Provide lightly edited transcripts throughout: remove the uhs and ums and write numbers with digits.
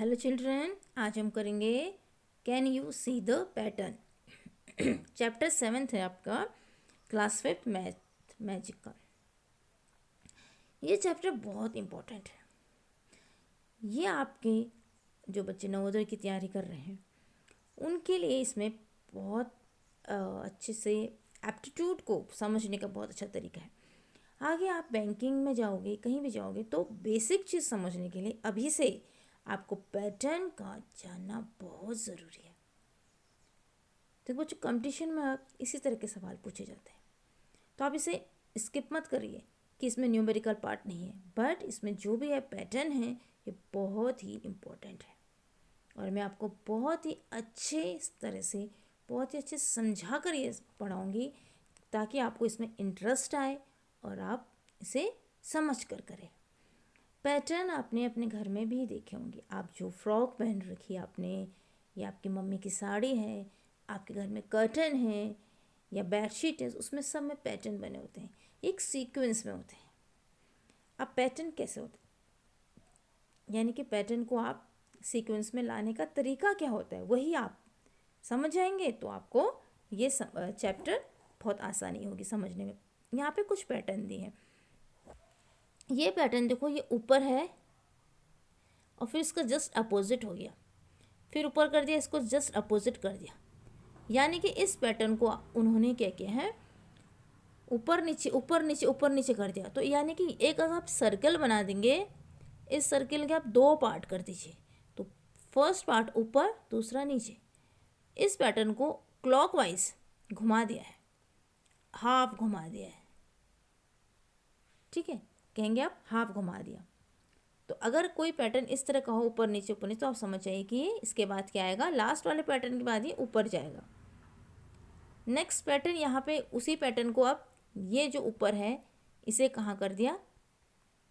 Hello children, आज हम करेंगे can you see the pattern. Chapter 7 है आपका, क्लास 5 मैथ मैजिक का। ये चैप्टर बहुत इम्पोर्टेंट है। ये आपके जो बच्चे नवोदय की तैयारी कर रहे हैं उनके लिए इसमें बहुत अच्छे से एप्टीट्यूड को समझने का बहुत अच्छा तरीका है। आगे आप बैंकिंग में जाओगे, कहीं भी जाओगे, तो बेसिक चीज़ समझने के लिए अभी से आपको पैटर्न का जानना बहुत ज़रूरी है। तो बच्चों, कंपटीशन में आप इसी तरह के सवाल पूछे जाते हैं, तो आप इसे स्किप मत करिए कि इसमें न्यूमेरिकल पार्ट नहीं है, बट इसमें जो भी है पैटर्न है ये बहुत ही इम्पोर्टेंट है। और मैं आपको बहुत ही अच्छे तरह से, बहुत ही अच्छे समझा कर ये पढ़ाऊँगी ताकि आपको इसमें इंटरेस्ट आए और आप इसे समझ कर करें। पैटर्न आपने अपने घर में भी देखे होंगे। आप जो फ्रॉक पहन रखी है आपने, या आपकी मम्मी की साड़ी है, आपके घर में कर्टन है या बेडशीट है, उसमें सब में पैटर्न बने होते हैं, एक सीक्वेंस में होते हैं। अब पैटर्न कैसे होते हैं, यानी कि पैटर्न को आप सीक्वेंस में लाने का तरीका क्या होता है, वही आप समझ जाएंगे तो आपको ये चैप्टर बहुत आसानी होगी समझने में। यहाँ पे कुछ पैटर्न दिए हैं। ये पैटर्न देखो, ये ऊपर है और फिर इसका जस्ट अपोजिट हो गया, फिर ऊपर कर दिया, इसको जस्ट अपोजिट कर दिया। यानी कि इस पैटर्न को उन्होंने क्या किया है, ऊपर नीचे ऊपर नीचे ऊपर नीचे कर दिया। तो यानी कि एक अगर आप सर्कल बना देंगे, इस सर्कल के आप दो पार्ट कर दीजिए, तो फर्स्ट पार्ट ऊपर, दूसरा नीचे। इस पैटर्न को क्लॉकवाइज घुमा दिया है, हाफ घुमा दिया है, ठीक है, कहेंगे आप हाफ घुमा दिया। तो अगर कोई पैटर्न इस तरह का हो, ऊपर नीचे ऊपर नीचे, तो आप समझ जाइए कि इसके बाद क्या आएगा, लास्ट वाले पैटर्न के बाद ये ऊपर जाएगा। नेक्स्ट पैटर्न, यहाँ पे उसी पैटर्न को आप, ये जो ऊपर है इसे कहाँ कर दिया,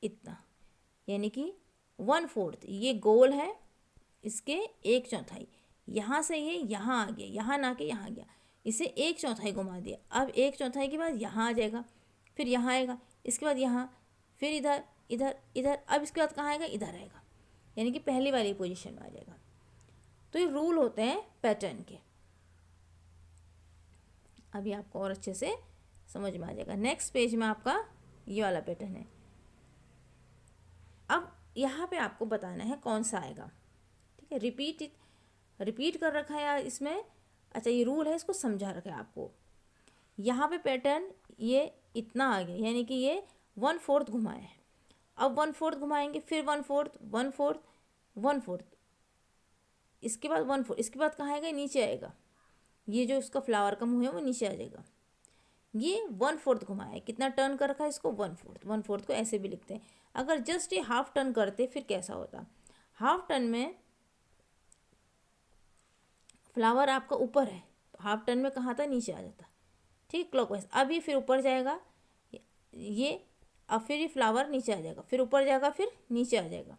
इतना, यानी कि 1/4, ये गोल है, इसके 1/4, यहाँ से ये यहाँ आ गया, यहाँ ना के यहाँ आ गया, इसे 1/4 घुमा दिया। अब 1/4 के बाद यहाँ आ जाएगा, फिर यहाँ आएगा, इसके बाद यहाँ, फिर इधर इधर इधर, अब इसके बाद कहाँ आएगा, इधर आएगा, यानी कि पहली वाली पोजीशन में आ जाएगा। तो ये रूल होते हैं पैटर्न के। अभी आपको और अच्छे से समझ में आ जाएगा। नेक्स्ट पेज में आपका ये वाला पैटर्न है। अब यहाँ पे आपको बताना है कौन सा आएगा, ठीक है। रिपीट कर रखा है इसमें, अच्छा ये रूल है, इसको समझा रखा है आपको। यहाँ पे पैटर्न ये इतना आ गया, यानी कि ये 1/4 घुमाए हैं। अब 1/4 घुमाएंगे, फिर 1/4 1/4 1/4, इसके बाद 1/4, इसके बाद कहाँ आएगा, नीचे आएगा। ये जो इसका फ्लावर का मुँह है वो नीचे आ जाएगा। ये 1/4 घुमाया है, कितना टर्न कर रखा है इसको, 1/4। 1/4 को ऐसे भी लिखते हैं। अगर जस्ट ये हाफ टर्न करते फिर कैसा होता, हाफ टर्न में फ्लावर आपका ऊपर है, तो हाफ टर्न में कहाँ था, नीचे आ जाता, ठीक, क्लॉकवाइज। अब ये फिर ऊपर जाएगा, ये, अब फिर ये फ्लावर नीचे आ जाएगा, फिर ऊपर जाएगा, फिर नीचे आ जाएगा।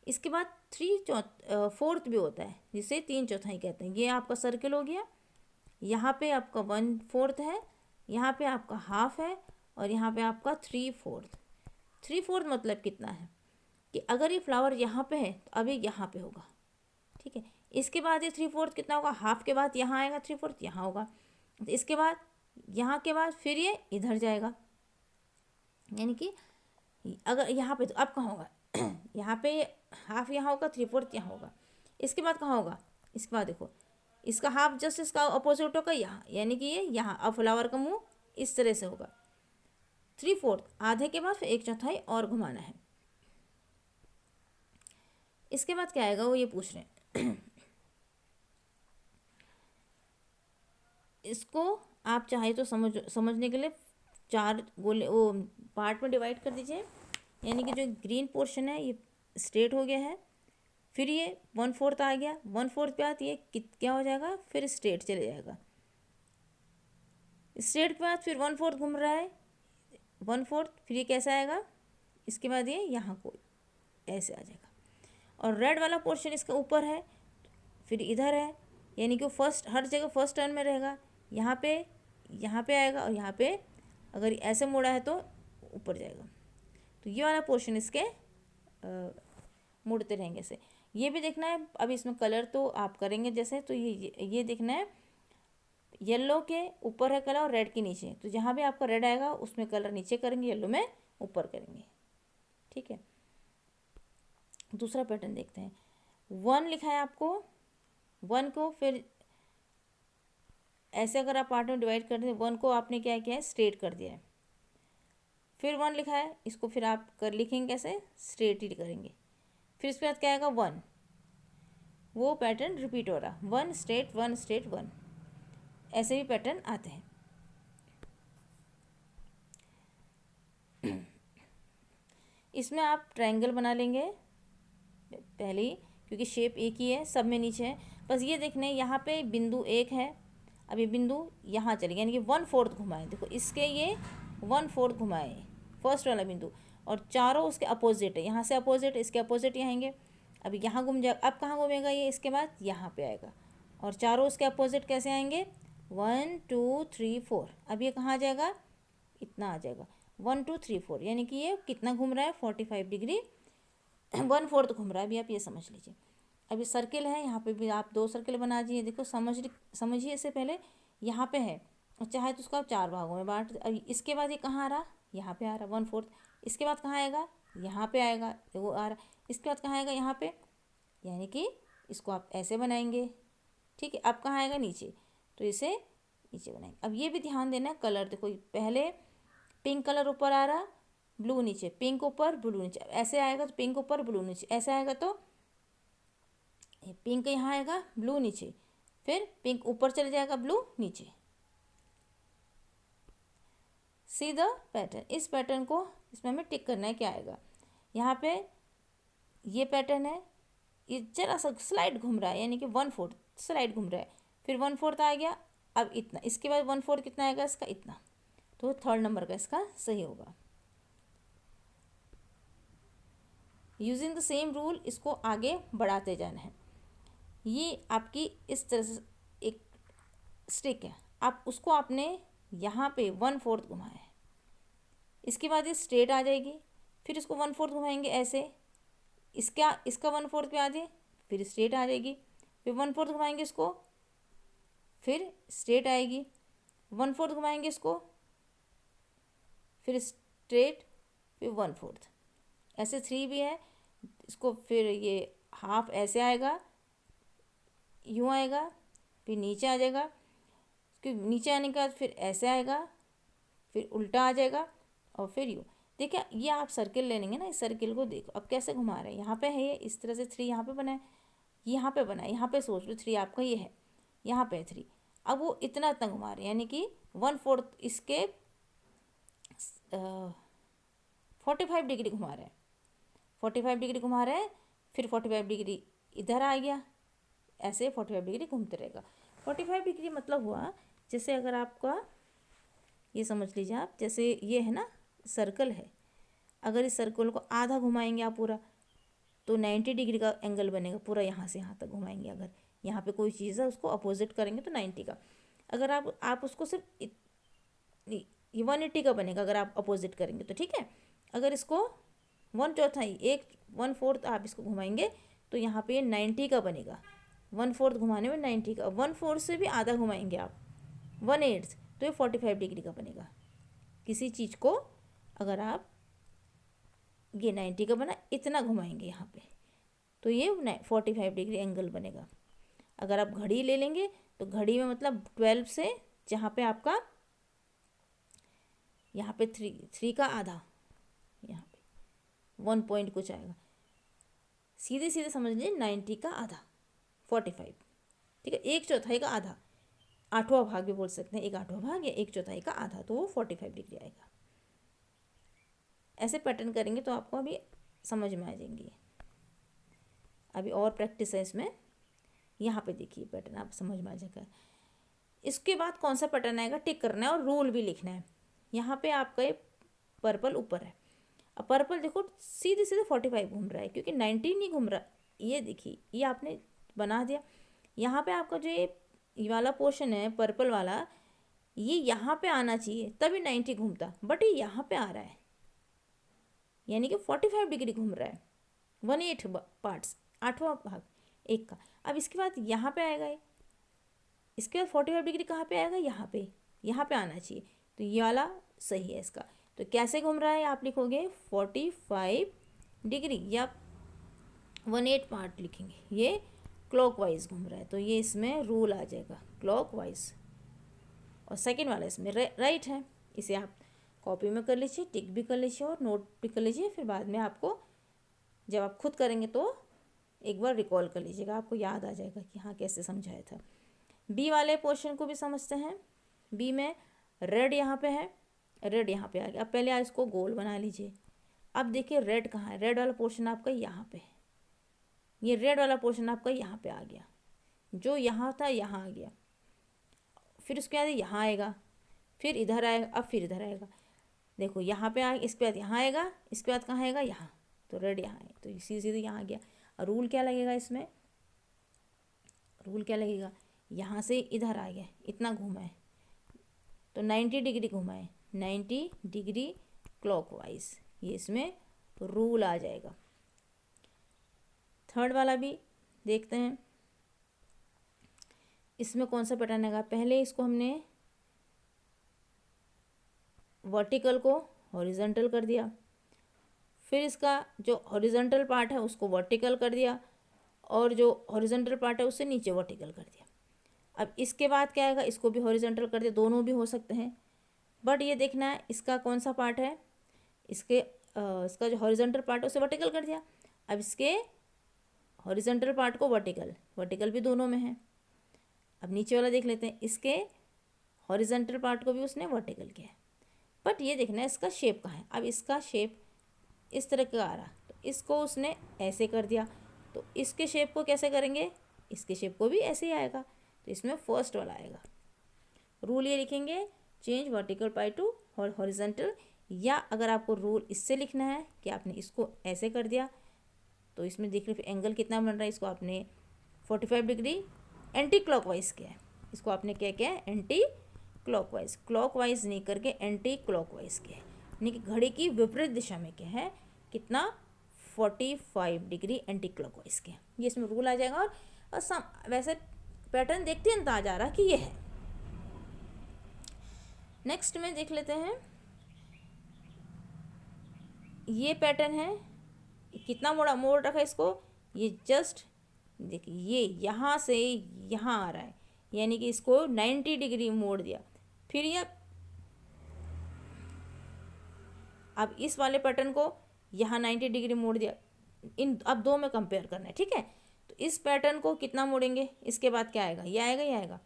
इसके बाद 3/4 भी होता है, जिसे 3/4 कहते हैं। ये आपका सर्किल हो गया, यहाँ पे आपका 1/4 है, यहाँ पे आपका हाफ है, और यहाँ पे आपका 3/4। 3/4 मतलब कितना है कि अगर ये फ्लावर यहाँ पे है तो अभी यहाँ पे होगा, ठीक है। इसके बाद ये 3/4 कितना होगा, हाफ के बाद यहाँ आएगा, 3/4 यहाँ होगा, तो इसके बाद यहाँ के बाद फिर ये इधर जाएगा, यानी कि अगर यहाँ पे, तो अब कहाँ होगा यहाँ पे हाफ यहाँ होगा, 3/4 यहाँ होगा। इसके बाद कहाँ होगा, इसके बाद देखो, इसका हाफ जस्ट इसका अपोजिट होगा यहाँ, यानी कि ये यहाँ। अब फ्लावर का मुंह इस तरह से होगा, 3/4 आधे के बाद फिर 1/4 और घुमाना है। इसके बाद क्या आएगा, वो ये पूछ रहे हैं। इसको आप चाहे तो समझने के लिए 4 गोले वो पार्ट में डिवाइड कर दीजिए, यानी कि जो ग्रीन पोर्शन है ये स्ट्रेट हो गया है, फिर ये 1/4 आ गया, 1/4 के बाद ये क्या हो जाएगा, फिर स्ट्रेट चले जाएगा। स्ट्रेट के बाद फिर 1/4 घूम रहा है, 1/4, फिर ये कैसा आएगा, इसके बाद ये यहाँ को ऐसे आ जाएगा। और रेड वाला पोर्शन इसका ऊपर है, फिर इधर है, यानी कि फर्स्ट, हर जगह फर्स्ट टर्न में रहेगा। यहाँ पे आएगा, और यहाँ पे अगर ऐसे मोड़ा है तो ऊपर जाएगा। तो ये वाला पोर्शन इसके मुड़ते रहेंगे ऐसे। ये भी देखना है। अब इसमें कलर तो आप करेंगे जैसे, तो ये देखना है, येलो के ऊपर है कलर और रेड के नीचे, तो जहाँ भी आपका रेड आएगा उसमें कलर नीचे करेंगे, येलो में ऊपर करेंगे। ठीक है, दूसरा पैटर्न देखते हैं। 1 लिखा है आपको, 1 को फिर ऐसे अगर आप पार्ट में डिवाइड कर दें, 1 को आपने क्या किया है, स्ट्रेट कर दिया है। फिर 1 लिखा है, इसको फिर आप कर लिखेंगे कैसे, स्ट्रेट ही करेंगे। फिर इसके बाद क्या आएगा, 1, वो पैटर्न रिपीट हो रहा, 1 स्ट्रेट 1 स्ट्रेट 1, ऐसे भी पैटर्न आते हैं। इसमें आप ट्रायंगल बना लेंगे पहले ही, क्योंकि शेप एक ही है, सब में नीचे है। बस ये देखने यहाँ पे बिंदु 1 है, अब ये बिंदु यहाँ चले गए, यानी कि 1/4 घुमाए, देखो इसके ये 1/4 घुमाए फर्स्ट वाला बिंदु, और चारों उसके अपोजिट है, यहाँ से अपोजिट, इसके अपोजिट यहाँ आएंगे। अब यहाँ घूम जाएगा, अब कहाँ घूमेगा ये, इसके बाद यहाँ पे आएगा, और चारों उसके अपोजिट कैसे आएंगे, 1 2 3 4। अब ये कहाँ आ जाएगा, इतना आ जाएगा, 1 2 3 4, यानी कि ये कितना घूम रहा है, 45 डिग्री 1/4 घूम रहा है। अभी आप ये समझ लीजिए। अभी सर्किल है, यहाँ पे भी आप 2 सर्किल बना दीजिए। देखो समझिए, इससे पहले यहाँ पे है, और चाहे तो उसको आप 4 भागों में बांट। अभी इसके बाद ये कहाँ आ रहा, यहाँ पे आ रहा 1/4। इसके बाद कहाँ आएगा, यहाँ पे आएगा, वो आ रहा। इसके बाद कहाँ आएगा, यहाँ पे, यानी कि इसको आप ऐसे बनाएंगे। ठीक है, अब कहाँ आएगा, नीचे, तो इसे नीचे बनाएंगे। अब ये भी ध्यान देना, कलर देखो, पहले पिंक कलर ऊपर आ रहा, ब्लू नीचे, पिंक ऊपर ब्लू नीचे, ऐसे आएगा तो पिंक ऊपर ब्लू नीचे, ऐसे आएगा तो पिंक यहाँ आएगा, ब्लू नीचे, फिर पिंक ऊपर चले जाएगा, ब्लू नीचे। सी द पैटर्न, इस पैटर्न को इसमें हमें टिक करना है, क्या आएगा यहाँ पे, ये पैटर्न है, ये जरा सा स्लाइड घूम रहा है, यानी कि 1/4 स्लाइड घूम रहा है, फिर 1/4 आ गया, अब इतना, इसके बाद 1/4 कितना आएगा इसका, इतना, तो 3rd नंबर का इसका सही होगा। यूजिंग द सेम रूल, इसको आगे बढ़ाते जाना है। ये आपकी इस तरह से एक स्टिक है, आप उसको आपने यहाँ पे 1/4 घुमाया है, इसके बाद ये स्ट्रेट आ जाएगी, फिर इसको 1/4 घुमाएंगे ऐसे, इसका 1/4 पे आ जाए, फिर स्ट्रेट आ जाएगी, फिर 1/4 घुमाएंगे इसको, फिर स्ट्रेट आएगी, 1/4 घुमाएंगे इसको, फिर स्ट्रेट, फिर 1/4, ऐसे 3 भी है। इसको फिर ये हाफ ऐसे आएगा, यूँ आएगा, फिर नीचे आ जाएगा, उसके नीचे आने के बाद फिर ऐसे आएगा, फिर उल्टा आ जाएगा, और फिर यूँ। देखिए, ये आप सर्किल ले लेंगे ना, इस सर्किल को देखो अब कैसे घुमा रहे हैं। यहाँ पे है ये, इस तरह से 3 यहाँ पे बना है, यहाँ पे बना है, यहाँ पे सोच लो 3 आपका ये है, यहाँ पे है 3। अब वो इतना घुमा रहे हैं, यानी कि 1/4 इसके 45 डिग्री घुमा रहे हैं, 45 डिग्री घुमा रहे हैं, फिर 45 डिग्री इधर आ गया, ऐसे 45 डिग्री घूमते रहेगा। 45 डिग्री मतलब हुआ, जैसे अगर आपका ये समझ लीजिए आप, जैसे ये है ना सर्कल है, अगर इस सर्कल को आधा घुमाएंगे आप पूरा, तो 90 डिग्री का एंगल बनेगा पूरा, यहाँ से यहाँ तक घुमाएंगे। अगर यहाँ पे कोई चीज़ है उसको अपोजिट करेंगे तो 90 का। अगर आप उसको सिर्फ 180 का बनेगा अगर आप अपोजिट करेंगे तो, ठीक है। अगर इसको 1/4 1/4 आप इसको घुमाएंगे तो यहाँ पे 90 का बनेगा। 1/4 घुमाने में 90 का, 1/4 से भी आधा घुमाएंगे आप 1/8 तो ये 45 डिग्री का बनेगा। किसी चीज़ को अगर आप ये 90 का बना, इतना घुमाएंगे यहाँ पे तो ये 45 डिग्री एंगल बनेगा। अगर आप घड़ी ले लेंगे तो घड़ी में मतलब 12 से जहाँ पे आपका यहाँ पे 3 का आधा, यहाँ पे 1 पॉइंट कुछ आएगा, सीधे सीधे समझ लीजिए 90 का आधा 45, ठीक है। 1/4 का आधा, 8वां भाग भी बोल सकते हैं, 1/8वां भाग या 1/4 का आधा, तो वो 45 डिग्री आएगा। ऐसे पैटर्न करेंगे तो आपको अभी समझ में आ जाएंगी। अभी और प्रैक्टिस है इसमें, यहाँ पे देखिए पैटर्न आप समझ में आ जाएगा। इसके बाद कौन सा पैटर्न आएगा टिक करना है और रूल भी लिखना है। यहाँ पे आपका ये पर्पल ऊपर है, अब पर्पल देखो सीधे सीधे 45 घूम रहा है क्योंकि 90 नहीं घूम रहा। ये देखिए ये आपने बना दिया, यहाँ पे आपका जो ये वाला पोर्शन है पर्पल वाला, ये यहाँ पे आना चाहिए तभी 90 घूमता, बट ये यहाँ पे आ रहा है यानी कि 45 डिग्री घूम रहा है, 1/8 पार्ट्स। 8वां भाग 1 का। अब इसके बाद यहाँ पे आएगा ये, इसके बाद 45 डिग्री कहाँ पे आएगा, यहाँ पे आना चाहिए। तो ये वाला सही है इसका। तो कैसे घूम रहा है आप लिखोगे 45 डिग्री या 1/8 पार्ट लिखेंगे, ये क्लॉकवाइज घूम रहा है, तो ये इसमें रूल आ जाएगा क्लॉकवाइज। और सेकंड वाला इसमें राइट है। इसे आप कॉपी में कर लीजिए, टिक भी कर लीजिए और नोट भी कर लीजिए। फिर बाद में आपको जब आप खुद करेंगे तो एक बार रिकॉल कर लीजिएगा, आपको याद आ जाएगा कि हाँ कैसे समझाया था। बी वाले पोर्शन को भी समझते हैं। बी में रेड यहाँ पे है, रेड यहाँ पे आ गया। अब पहले आप इसको गोल बना लीजिए। अब देखिए रेड कहाँ है, रेड वाला पोर्शन आपका यहाँ पे है, ये रेड वाला पोर्शन आपका यहाँ पे आ गया, जो यहाँ था यहाँ आ गया। फिर उसके बाद यहाँ आएगा, फिर इधर आएगा, अब फिर इधर आएगा। देखो यहाँ पे आएगा, इसके बाद यहाँ आएगा, इसके बाद कहाँ आएगा, यहाँ। तो रेड यहाँ है, तो सीधे यहाँ आ गया। और रूल क्या लगेगा इसमें, रूल क्या लगेगा, यहाँ से इधर आ गया, इतना घूमा है तो 90 डिग्री घुमा है, 90 डिग्री क्लॉकवाइज, ये इसमें रूल आ जाएगा। थर्ड वाला भी देखते हैं, इसमें कौन सा पैटर्न आएगा। पहले इसको हमने वर्टिकल को हॉरिजॉन्टल कर दिया, फिर इसका जो हॉरिजॉन्टल पार्ट है उसको वर्टिकल कर दिया, और जो हॉरिजॉन्टल पार्ट है उससे नीचे वर्टिकल कर दिया। अब इसके बाद क्या आएगा, इसको भी हॉरिजॉन्टल कर दिया, दोनों भी हो सकते हैं, बट ये देखना है इसका कौन सा पार्ट है। इसका जो हॉरिजॉन्टल पार्ट है उसे वर्टिकल कर दिया। अब इसके हॉरिजॉन्टल पार्ट को वर्टिकल भी दोनों में है। अब नीचे वाला देख लेते हैं, इसके हॉरिजॉन्टल पार्ट को भी उसने वर्टिकल किया है, बट ये देखना है इसका शेप कहाँ है। अब इसका शेप इस तरह का आ रहा, तो इसको उसने ऐसे कर दिया, तो इसके शेप को कैसे करेंगे, इसके शेप को भी ऐसे ही आएगा। तो इसमें फर्स्ट वाला आएगा। रूल ये लिखेंगे change vertical part two horizontal, या अगर आपको रूल इससे लिखना है कि आपने इसको ऐसे कर दिया, तो इसमें देख लीजिए एंगल कितना बन रहा है, इसको आपने 45 डिग्री एंटी क्लॉकवाइज किया है, इसको आपने क्या किया है, एंटी क्लॉकवाइज, क्लॉकवाइज नहीं करके एंटी क्लॉकवाइज किया है, यानी कि घड़ी की विपरीत दिशा में क्या है, कितना 45 डिग्री एंटी क्लॉकवाइज किया। ये इसमें रूल आ जाएगा। और वैसे पैटर्न देखते हैं अंदाज आ रहा कि ये है। नेक्स्ट में देख लेते हैं, ये पैटर्न है, कितना मोड़ रखा है इसको, ये जस्ट देखिए ये यहाँ से यहाँ आ रहा है, यानी कि इसको 90 डिग्री मोड़ दिया। फिर ये अब इस वाले पैटर्न को यहाँ 90 डिग्री मोड़ दिया। इन अब दो में कंपेयर करना है, ठीक है। तो इस पैटर्न को कितना मोड़ेंगे, इसके बाद क्या आएगा, ये आएगा, ये आएगा।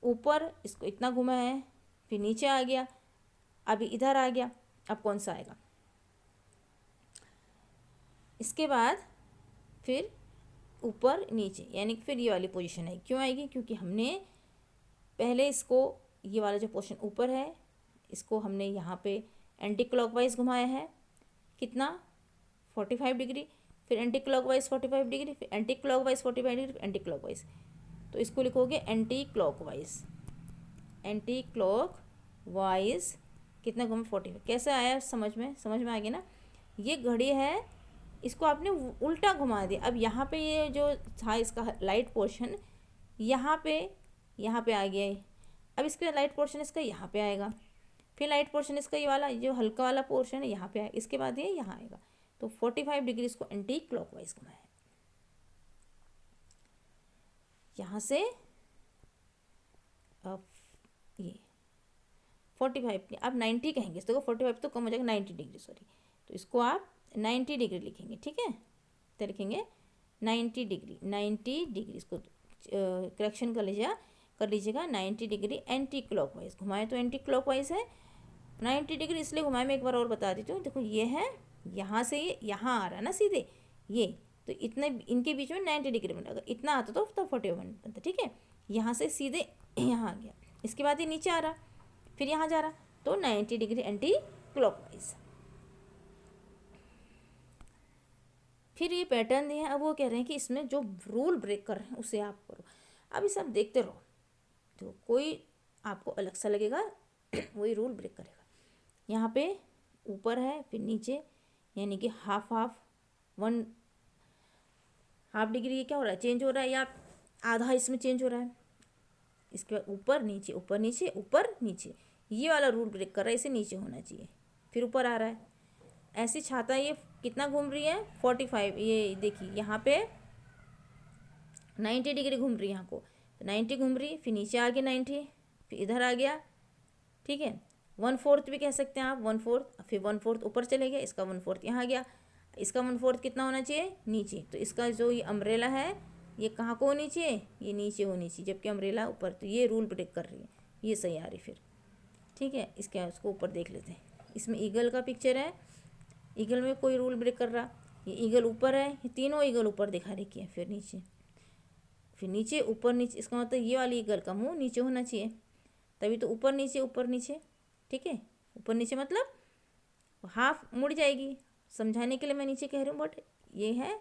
ऊपर इसको इतना घुमा है, फिर नीचे आ गया, अभी इधर आ गया। अब कौन सा आएगा, इसके बाद फिर ऊपर नीचे, यानी कि फिर ये वाली पोजीशन आएगी। क्यों आएगी, क्योंकि हमने पहले इसको ये वाला जो पोर्शन ऊपर है इसको हमने यहाँ पे एंटी क्लॉकवाइज घुमाया है, कितना 45 डिग्री, फिर एंटी क्लॉकवाइज 45 डिग्री, फिर anti clockwise 45 degree, anti clockwise. तो इसको लिखोगे एंटी क्लॉकवाइज, एंटी क्लॉकवाइज कितना घूमे 45। कैसे आया समझ में आ गया ना। ये घड़ी है, इसको आपने उल्टा घुमा दिया। अब यहाँ पे ये जो था इसका लाइट पोर्शन यहाँ पे आ गया है। अब इसका लाइट पोर्शन इसका यहाँ पे आएगा, फिर लाइट पोर्शन इसका ये वाला जो हल्का वाला पोर्शन है यहाँ पे आएगा, इसके बाद ये यहाँ आएगा। तो 45 डिग्री इसको एंटी क्लॉकवाइज घुमाया है। यहाँ से अब ये 45, अब 90 कहेंगे इसको, 45 तो कम हो जाएगा, 90 डिग्री सॉरी। तो इसको आप 90 डिग्री लिखेंगे, ठीक है। तो लिखेंगे 90 डिग्री, इसको करेक्शन कर लीजिएगा 90 डिग्री एंटी क्लॉकवाइज घुमाए, तो एंटी क्लॉकवाइज है 90 डिग्री इसलिए घुमाए। मैं एक बार और बता देती हूँ, देखो ये है, यहाँ से ये यहाँ आ रहा है ना सीधे ये, तो इतने इनके बीच में 90 डिग्री बना, अगर इतना आता तो तब 41 बनता, ठीक है। यहाँ से सीधे यहाँ आ गया, इसके बाद ये नीचे आ रहा, फिर यहाँ जा रहा, तो 90 डिग्री एंटी क्लॉकवाइज। फिर ये पैटर्न दिए हैं, अब वो कह रहे हैं कि इसमें जो रूल ब्रेक कर रहे हैं उसे आप करो। अब इसे आप देखते रहो, तो कोई आपको अलग सा लगेगा वही रूल ब्रेक करेगा। यहाँ पे ऊपर है, फिर नीचे, यानी कि हाफ हाफ डिग्री ये क्या हो रहा है, चेंज हो रहा है, या आधा इसमें चेंज हो रहा है। इसके बाद ऊपर नीचे ऊपर नीचे ऊपर नीचे, ये वाला रूल ब्रेक कर रहा है, इसे नीचे होना चाहिए, फिर ऊपर आ रहा है। ऐसी छाता ये कितना घूम रही है, 45, ये देखिए यहाँ पे 90 डिग्री घूम रही है यहाँ को, तो 90 घूम रही, फिर नीचे आ गया 90, फिर इधर आ गया, ठीक है। 1/4 भी कह सकते हैं आप, 1/4, फिर 1/4 ऊपर चले गए, इसका 1/4 यहाँ आ गया, इसका 1/4 कितना होना चाहिए, नीचे। तो इसका जो ये अम्ब्रेला है ये कहाँ को होनी चाहिए, ये नीचे होनी चाहिए, जबकि अम्ब्रेला ऊपर। तो ये रूल ब्रेक कर रही है, ये सही आ रही फिर, ठीक है। इसके उसको ऊपर देख लेते हैं, इसमें ईगल का पिक्चर है, ईगल में कोई रूल ब्रेक कर रहा, ये ईगल ऊपर है, ये तीनों ईगल ऊपर दिखा रखी है, फिर नीचे, फिर नीचे ऊपर नीचे, इसका मतलब ये वाली ईगल का मुंह नीचे होना चाहिए, तभी तो ऊपर नीचे, ठीक है। ऊपर नीचे मतलब हाफ मुड़ जाएगी, समझाने के लिए मैं नीचे कह रही हूँ, बट ये है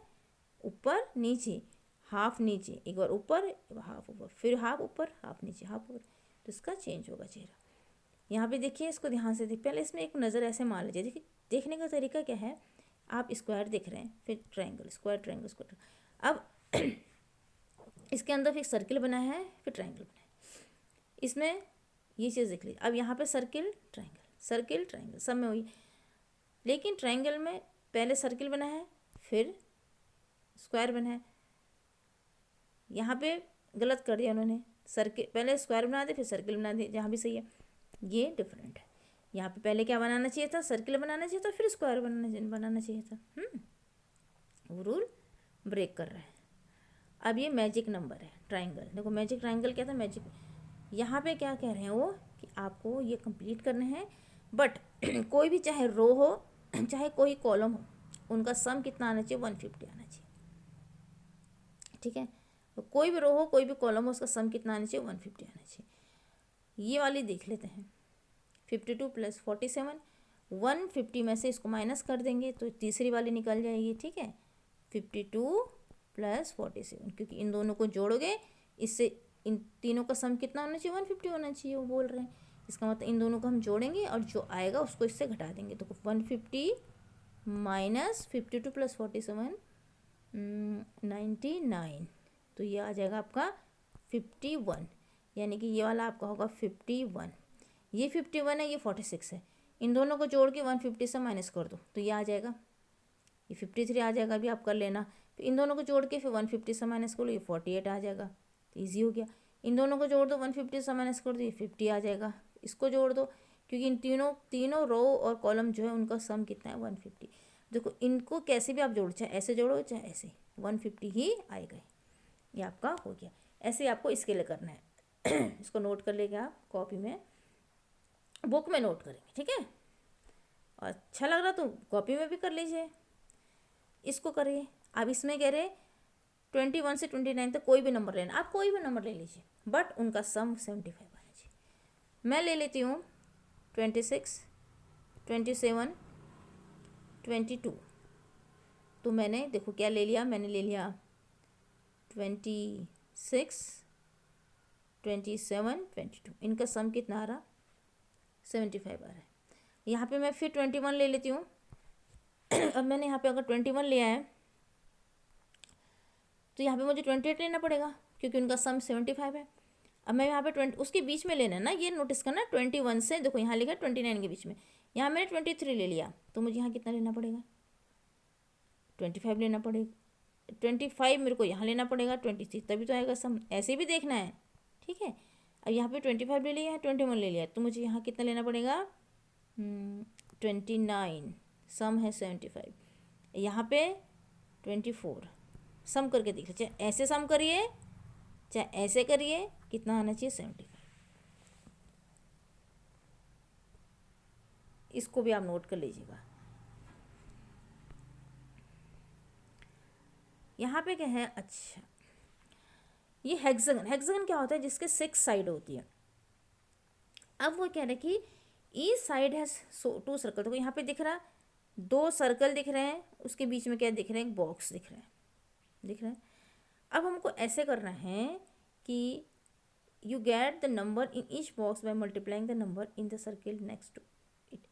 ऊपर नीचे, हाफ नीचे, एक बार ऊपर हाफ ऊपर, फिर हाफ ऊपर हाफ नीचे हाफ ऊपर, तो इसका चेंज होगा चेहरा। यहाँ पे देखिए, इसको ध्यान से पहले इसमें एक नज़र ऐसे मान लीजिए। देखिए देखने का तरीका क्या है, आप स्क्वायर देख रहे हैं, फिर ट्रायंगल, स्क्वायर ट्रायंगल स्क्वायर, अब इसके अंदर फिर सर्किल बना है, फिर ट्रायंगल बना है, इसमें ये चीज़ देख लीजिए। अब यहाँ पे सर्किल ट्रायंगल सब में हुई, लेकिन ट्रायंगल में पहले सर्किल बना है फिर स्क्वायर बना है, यहाँ पे गलत कर दिया उन्होंने, सर्किल पहले स्क्वायर बना दे फिर सर्किल बना दे, जहाँ भी सही है, ये डिफरेंट है। यहाँ पे पहले क्या बनाना चाहिए था, सर्किल बनाना चाहिए था, फिर स्क्वायर बनाना चाहिए था। वो रूल ब्रेक कर रहा है। अब ये मैजिक नंबर है ट्रायंगल, देखो मैजिक ट्रायंगल क्या था, मैजिक, यहाँ पे क्या कह रहे हैं वो कि आपको ये कंप्लीट करने हैं, बट कोई भी चाहे रो हो चाहे कोई कॉलम हो, उनका सम कितना आना चाहिए, 150 आना चाहिए, ठीक है। तो कोई भी रो हो कोई भी कॉलम हो, उसका सम कितना आना चाहिए, 150 आना चाहिए। ये वाली देख लेते हैं, 52 + 47, 150 में से इसको माइनस कर देंगे तो तीसरी वाली निकल जाएगी, ठीक है। 52 + 47, क्योंकि इन दोनों को जोड़ोगे, इससे इन तीनों का सम कितना होना चाहिए, 150 होना चाहिए, वो बोल रहे हैं। इसका मतलब इन दोनों को हम जोड़ेंगे और जो आएगा उसको इससे घटा देंगे, तो 150 - 52 + 47 99, तो ये आ जाएगा आपका 51, यानी कि ये वाला आपका होगा 51, ये 51 है, ये 46 है, इन दोनों को जोड़ के 150 से माइनस कर दो तो ये आ जाएगा, ये 53 आ जाएगा, अभी आप कर लेना। फिर इन दोनों को जोड़ के फिर 150 से माइनस कर लो, ये 48 आ जाएगा, तो ईजी हो गया। इन दोनों को जोड़ दो, 150 से माइनस कर दो, ये 50 आ जाएगा। इसको जोड़ दो, क्योंकि इन तीनों रो और कॉलम जो है उनका सम कितना है, 150। देखो इनको कैसे भी आप जोड़ो, चाहे ऐसे जोड़ो चाहे ऐसे, 150 ही आएगा, ये आपका हो गया। ऐसे आपको इसके लिए करना है इसको नोट कर लेंगे आप कॉपी में, बुक में नोट करेंगे, ठीक है। और अच्छा लग रहा तो कॉपी में भी कर लीजिए, इसको करिए। अब इसमें कह रहे 21 से 29 तक कोई भी नंबर लेना, आप कोई भी नंबर ले लीजिए, बट उनका सम 75 आना चाहिए। मैं ले लेती हूँ 26, 27, 22, तो मैंने देखो क्या ले लिया, मैंने ले लिया 26, 27, 22, इनका सम कितना आ रहा, 75 आ रहा है। यहाँ पे मैं फिर 21 ले लेती हूँ अब मैंने यहाँ पे अगर 21 लिया है तो यहाँ पे मुझे 28 लेना पड़ेगा, क्योंकि उनका सम 75 है। अब मैं यहाँ पे 20 उसके बीच में लेना है ना, ये नोटिस करना, 21 से देखो यहाँ लिखा 29 के बीच में, यहाँ मैंने 23 ले लिया, तो मुझे यहाँ कितना लेना पड़ेगा, 25 लेना पड़ेगा, 25 मेरे को यहाँ लेना पड़ेगा, 26, तभी तो आएगा सम। ऐसे भी देखना है, ठीक है। अब यहाँ पे 25 ले लिया है, 21 ले लिया, तो मुझे यहाँ कितना लेना पड़ेगा, 29, सम है 75, यहाँ पे 24, सम करके देख लीजिए, चाहे ऐसे सम करिए चाहे ऐसे करिए, कितना आना चाहिए, 75। इसको भी आप नोट कर लीजिएगा। यहाँ पे क्या है, अच्छा ये हेक्सागन क्या होता है, जिसके 6 साइड होती है। अब वो कह रहे कि ईच साइड है 2 सर्कल, तो यहाँ पे दिख रहा 2 सर्कल दिख रहे हैं, उसके बीच में क्या दिख रहे हैं, एक बॉक्स दिख रहा है। अब हमको ऐसे करना है कि you get the number in each box by multiplying the number in the circle next to it,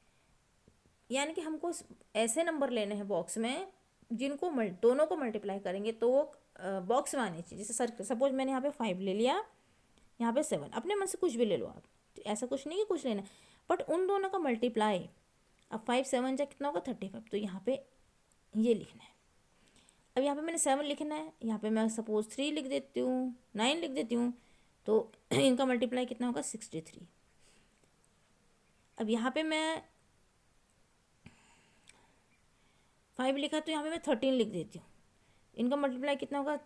यानी कि हमको ऐसे नंबर लेने हैं बॉक्स में जिनको दोनों को मल्टीप्लाई करेंगे तो वो बॉक्स में आनी चाहिए। जैसे सर्कल, सपोज मैंने यहाँ पे 5 ले लिया, यहाँ पे 7, अपने मन से कुछ भी ले लो आप, ऐसा कुछ नहीं कि कुछ लेना, बट उन दोनों का मल्टीप्लाई, अब 5 7 जा कितना होगा 35, तो यहाँ पे ये लिखना है। अब यहाँ पे मैंने 7 लिखना है, यहाँ पे मैं सपोज 3 लिख देती हूँ, 9 लिख देती हूँ, तो इनका मल्टीप्लाई कितना होगा 63। अब यहाँ पे मैं 5 लिखा तो यहाँ पे मैं 13 लिख देती हूँ, इनका मल्टीप्लाई कितना होगा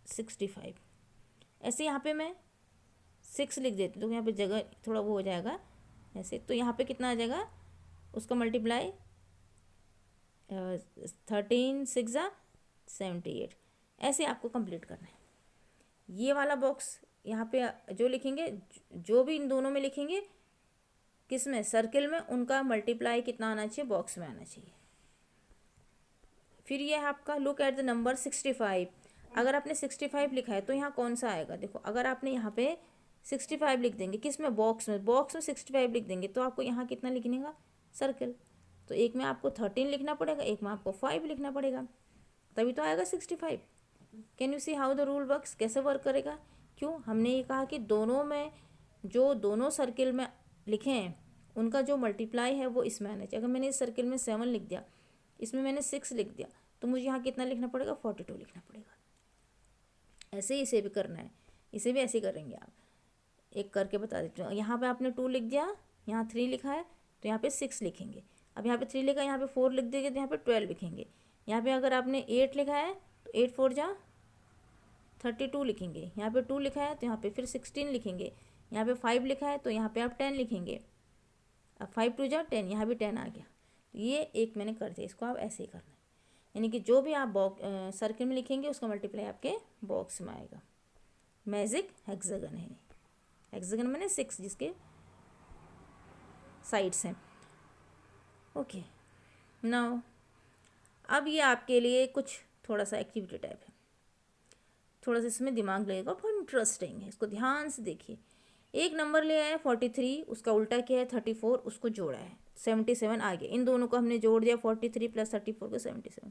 65। ऐसे यहाँ पे मैं 6 लिख देती हूँ, तो यहाँ पे जगह थोड़ा वो हो जाएगा ऐसे, तो यहाँ पे कितना आ जाएगा उसका मल्टीप्लाई 13 6 78। ऐसे आपको कंप्लीट करना है। ये वाला बॉक्स यहाँ पे जो लिखेंगे, जो भी इन दोनों में लिखेंगे, किस में, सर्किल में, उनका मल्टीप्लाई कितना आना चाहिए, बॉक्स में आना चाहिए। फिर ये है आपका लुक एट द नंबर 65। अगर आपने 65 लिखा है तो यहाँ कौन सा आएगा, देखो अगर आपने यहाँ पे 65 लिख देंगे, किस में, बॉक्स में, बॉक्स में 65 लिख देंगे, तो आपको यहाँ कितना लिखने का, सर्कल, तो एक में आपको 13 लिखना पड़ेगा, एक में आपको 5 लिखना पड़ेगा, तभी तो आएगा 65। Can you see how the rule works, कैसे वर्क करेगा। क्यों, हमने ये कहा कि दोनों में, जो दोनों सर्किल में लिखे हैं उनका जो मल्टीप्लाई है वो इसमें आना चाहिए। अगर मैंने इस सर्किल में 7 लिख दिया, इसमें मैंने 6 लिख दिया, तो मुझे यहाँ कितना लिखना पड़ेगा, 42 लिखना पड़ेगा। ऐसे ही इसे भी करना है, इसे भी ऐसे ही करेंगे आप। एक करके बता देती हूँ। यहाँ पे आपने 2 लिख दिया, यहाँ 3 लिखा है, तो यहाँ पे 6 लिखेंगे। अब यहाँ पे 3 लिखा है, यहाँ पे 4 लिख देंगे, तो यहाँ पे 12 लिखेंगे। यहाँ पे अगर आपने 8 लिखा है तो 8 4 जा 32 लिखेंगे। यहाँ पे 2 लिखा है तो यहाँ पे फिर 16 लिखेंगे। यहाँ पे 5 लिखा है तो यहाँ पे आप 10 लिखेंगे। अब 5 2 जा 10, यहाँ भी 10 आ गया। तो ये एक मैंने कर दिया, इसको आप ऐसे ही करना है। यानी कि जो भी आप बॉक्स सर्किल में लिखेंगे उसका मल्टीप्लाई आपके बॉक्स में आएगा। मैजिक हेक्सागन है, हेक्सागन मैंने 6 जिसके साइड्स हैं। ओके, नाउ अब ये आपके लिए कुछ थोड़ा सा एक्टिविटी टाइप है, थोड़ा सा इसमें दिमाग लगेगा, बहुत इंटरेस्टिंग है, इसको ध्यान से देखिए। एक नंबर ले आया है 43, उसका उल्टा क्या है 34, उसको जोड़ा है 77 आ गया। इन दोनों को हमने जोड़ दिया 43 + 34 को 77।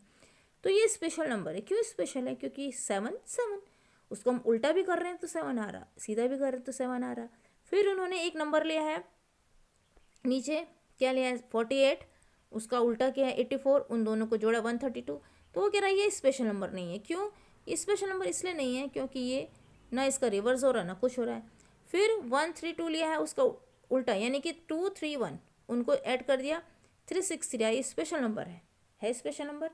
तो ये स्पेशल नंबर है। क्यों स्पेशल है, क्योंकि 7 7, उसको हम उल्टा भी कर रहे हैं तो 7 आ रहा, सीधा भी कर रहे हैं तो 7 आ रहा। फिर उन्होंने एक नंबर लिया है नीचे, क्या लिया है 48, उसका उल्टा क्या है 84, उन दोनों को जोड़ा 132। तो वो कह रहा है ये स्पेशल नंबर नहीं है। क्यों, ये स्पेशल नंबर इसलिए नहीं है क्योंकि ये ना इसका रिवर्स हो रहा ना कुछ हो रहा है। फिर 132 लिया है, उसका उल्टा यानी कि 231, उनको ऐड कर दिया 363, ये स्पेशल नंबर है स्पेशल नंबर,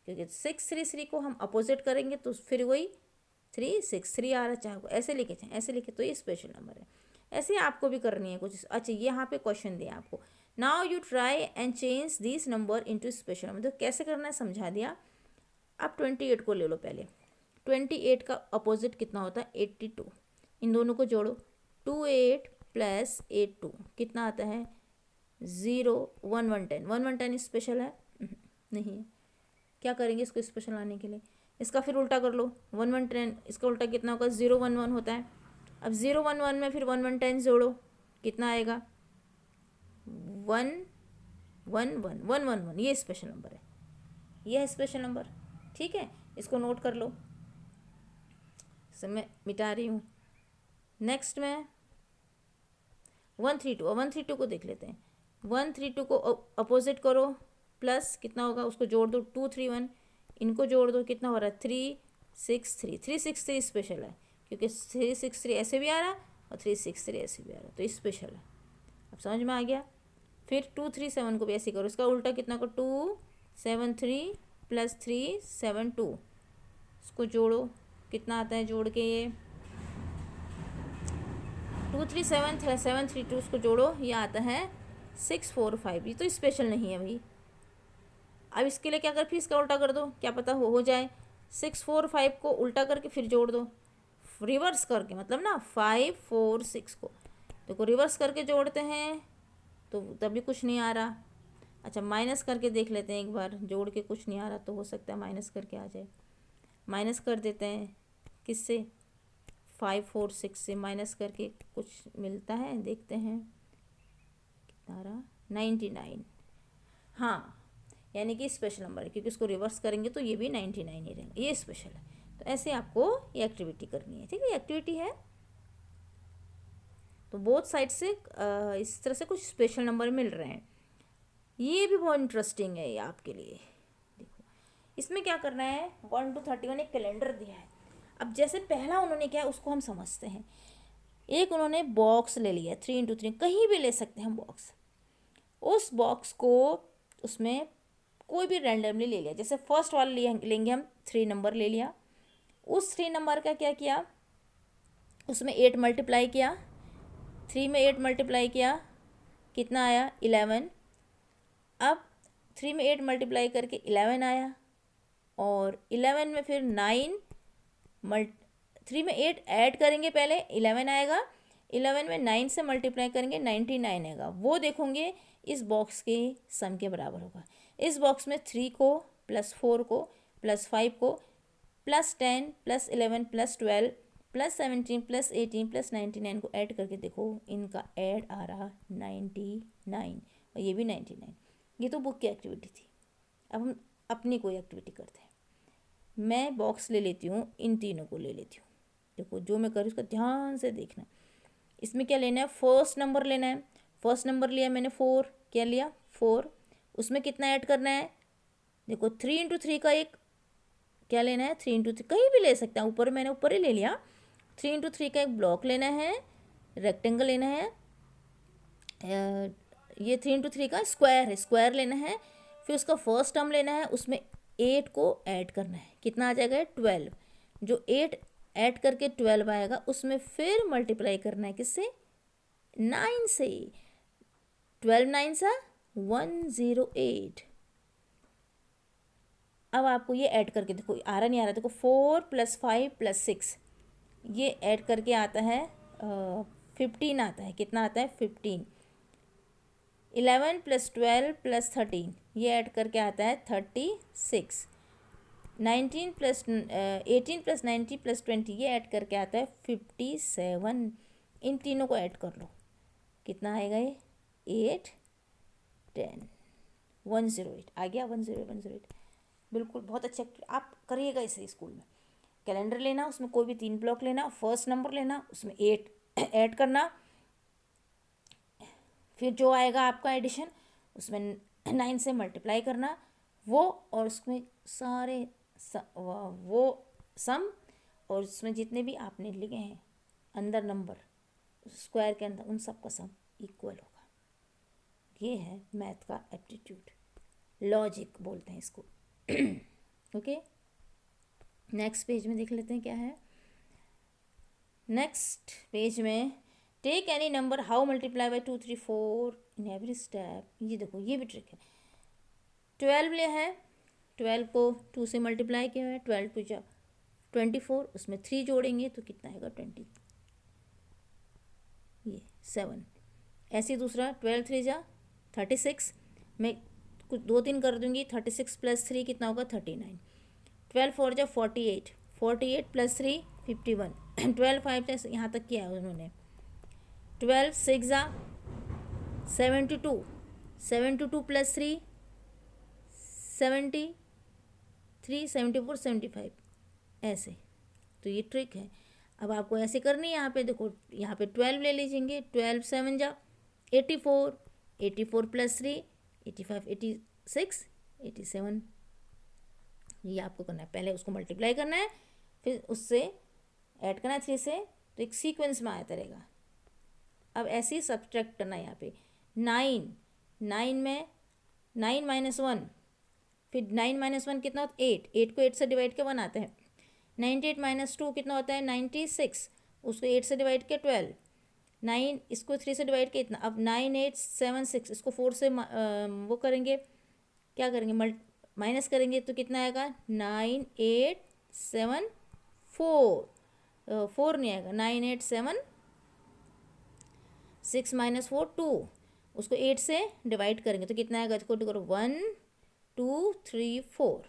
क्योंकि 633 को हम अपोजिट करेंगे तो फिर वही 363 आ रहा, चाहे ऐसे लिखे चाहे ऐसे लिखे, तो ये स्पेशल नंबर है। ऐसे आपको भी करनी है कुछ। अच्छा, यहाँ पे क्वेश्चन दिया आपको, now you try and change this number into special number. तो कैसे करना है समझा दिया। आप 28 को ले लो पहले, 28 का अपोजिट कितना होता है 82, इन दोनों को जोड़ो 28 + 82 कितना आता है 0 1 1 10। 1 1 10 स्पेशल है नहीं है। क्या करेंगे इसको स्पेशल लाने के लिए, इसका फिर उल्टा कर लो 1 1 10, इसका उल्टा कितना होगा 0 1 1 होता है। अब 0 1 1 में फिर 1 1 10 जोड़ो, कितना आएगा 1 1 1 1 1 1। ये स्पेशल नंबर है, ये है स्पेशल नंबर। ठीक है, इसको नोट कर लो। इसे मैं मिटा रही हूँ। नेक्स्ट में 132 को देख लेते हैं। 132 को अपोजिट करो, प्लस कितना होगा उसको जोड़ दो 231, इनको जोड़ दो कितना हो रहा है 363। 363 स्पेशल है क्योंकि 363 ऐसे भी आ रहा और 363 ऐसे भी आ रहा, तो स्पेशल है। अब समझ में आ गया। फिर 237 को भी ऐसे करो, इसका उल्टा कितना को 273 + 372, इसको जोड़ो कितना आता है, जोड़ के ये 237 732 उसको जोड़ो, ये आता है 645। ये तो स्पेशल नहीं है भाई। अब इसके लिए क्या कर, फिर इसका उल्टा कर दो, क्या पता हो जाए। 645 को उल्टा करके फिर जोड़ दो, रिवर्स करके, मतलब ना 5 4 6 को देखो रिवर्स करके जोड़ते हैं तो तभी कुछ नहीं आ रहा। अच्छा, माइनस करके देख लेते हैं एक बार, जोड़ के कुछ नहीं आ रहा तो हो सकता है माइनस करके आ जाए। माइनस कर देते हैं किससे, 5 4 6 से माइनस करके कुछ मिलता है, देखते हैं कितना आ रहा 99। हाँ, यानी कि स्पेशल नंबर है क्योंकि इसको रिवर्स करेंगे तो ये भी 99 ही रहेगा, ये स्पेशल है। तो ऐसे आपको ये एक्टिविटी करनी है, ठीक है। एक्टिविटी है तो बोथ साइड से इस तरह से कुछ स्पेशल नंबर मिल रहे हैं। ये भी बहुत इंटरेस्टिंग है ये आपके लिए। देखो इसमें क्या करना है, 1 to 31 एक कैलेंडर दिया है। अब जैसे पहला उन्होंने क्या है उसको हम समझते हैं। एक उन्होंने बॉक्स ले लिया 3x3, कहीं भी ले सकते हैं हम बॉक्स। उस बॉक्स को उसमें कोई भी रैंडमली ले लिया, जैसे फर्स्ट वाला लेंगे हम 3 नंबर ले लिया। उस 3 नंबर का क्या किया, उसमें 8 मल्टीप्लाई किया, 3 में 8 मल्टीप्लाई किया, कितना आया 11। अब 3 में 8 मल्टीप्लाई करके 11 आया, और 11 में फिर 9 3 में 8 ऐड करेंगे पहले 11 आएगा, 11 में 9 से मल्टीप्लाई करेंगे 99 आएगा। वो देखोगे इस बॉक्स के सम के बराबर होगा। इस बॉक्स में 3 को प्लस 4 को प्लस 5 को plus 10 plus 11 plus 12 plus 17 plus 18 plus 99 को ऐड करके देखो, इनका ऐड आ रहा 99 और ये भी 99। ये तो बुक की एक्टिविटी थी। अब हम अपनी कोई एक्टिविटी करते हैं। मैं बॉक्स ले लेती हूँ, इन तीनों को ले लेती हूँ। देखो जो मैं करूँ उसका ध्यान से देखना। इसमें क्या लेना है, फर्स्ट नंबर लेना है। फर्स्ट नंबर लिया मैंने 4, क्या लिया 4। उसमें कितना ऐड करना है, देखो 3 × 3 का एक क्या लेना है, 3 × 3 कहीं भी ले सकते हैं, ऊपर मैंने ऊपर ही ले लिया। 3 × 3 का एक ब्लॉक लेना है, रेक्टेंगल लेना है। ये 3 × 3 का स्क्वायर है, स्क्वायर लेना है। फिर उसका फर्स्ट टर्म लेना है, उसमें 8 को ऐड करना है, कितना आ जाएगा 12। जो 8 ऐड करके 12 आएगा उसमें फिर मल्टीप्लाई करना है किससे, 9 से। 12 9 सा 108। अब आपको ये ऐड करके देखो आ रहा नहीं आ रहा, देखो 4 + 5 + 6 ये ऐड करके आता है 15 आता है, कितना आता है 15। 11 + 12 + 13 ये ऐड करके आता है 36। 18 + 90 + 20 ये ऐड करके आता है 57। इन तीनों को ऐड कर लो, कितना आएगा ये 8 10 108 आ गया, 108। बिल्कुल बहुत अच्छा, आप करिएगा इसे स्कूल में। कैलेंडर लेना, उसमें कोई भी 3 ब्लॉक लेना, फर्स्ट नंबर लेना, उसमें 8 ऐड करना, फिर जो आएगा आपका एडिशन उसमें 9 से मल्टीप्लाई करना वो, और उसमें सारे वो सम, और उसमें जितने भी आपने लिखे हैं अंदर नंबर स्क्वायर के अंदर उन सब का सम इक्वल होगा। ये है मैथ का एप्टीट्यूड, लॉजिक बोलते हैं इसको। ओके, नेक्स्ट पेज में देख लेते हैं क्या है। नेक्स्ट पेज में take any number how multiply by 2 3 4 in every step. ये देखो ये भी ट्रिक है। 12 लिया है, 12 को 2 से मल्टीप्लाई किया है, 12 को 24, उसमें 3 जोड़ेंगे तो कितना आएगा 20, ये 7। ऐसे दूसरा 12 3 × 36, मैं कुछ 2 3 कर दूंगी, 36 + 3 कितना होगा 39। 12 4 × 48, 48 + 3 51। 12 5 यहाँ तक किया है उन्होंने। 12 6 × 72, 72 + 3 73, 74 75 ऐसे। तो ये ट्रिक है। अब आपको ऐसे करनी है। यहाँ पे देखो, यहाँ पे 12 ले लीजिएंगे, 12 7 × 84, 84 + 3 85 86 87। ये आपको करना है, पहले उसको मल्टीप्लाई करना है, फिर उससे ऐड करना है 3 से, तो एक सीक्वेंस में आता रहेगा। अब ऐसे ही सब्ट्रैक्ट करना है। यहाँ पे 9 में 9 - 1, फिर 9 - 1 कितना होता है 8, 8 को 8 से डिवाइड के 1 आता है। 98 - 2 कितना होता है 96, उसको 8 से डिवाइड के 12। 9 इसको 3 से डिवाइड के इतना। अब 9 8 7 6 इसको 4 से वो करेंगे, क्या करेंगे माइनस करेंगे तो कितना आएगा 9 8 7 4, 4 नहीं आएगा, 9 8 7 6 - 4 2, उसको 8 से डिवाइड करेंगे तो कितना आएगा, इसको करो 1 2 3 4,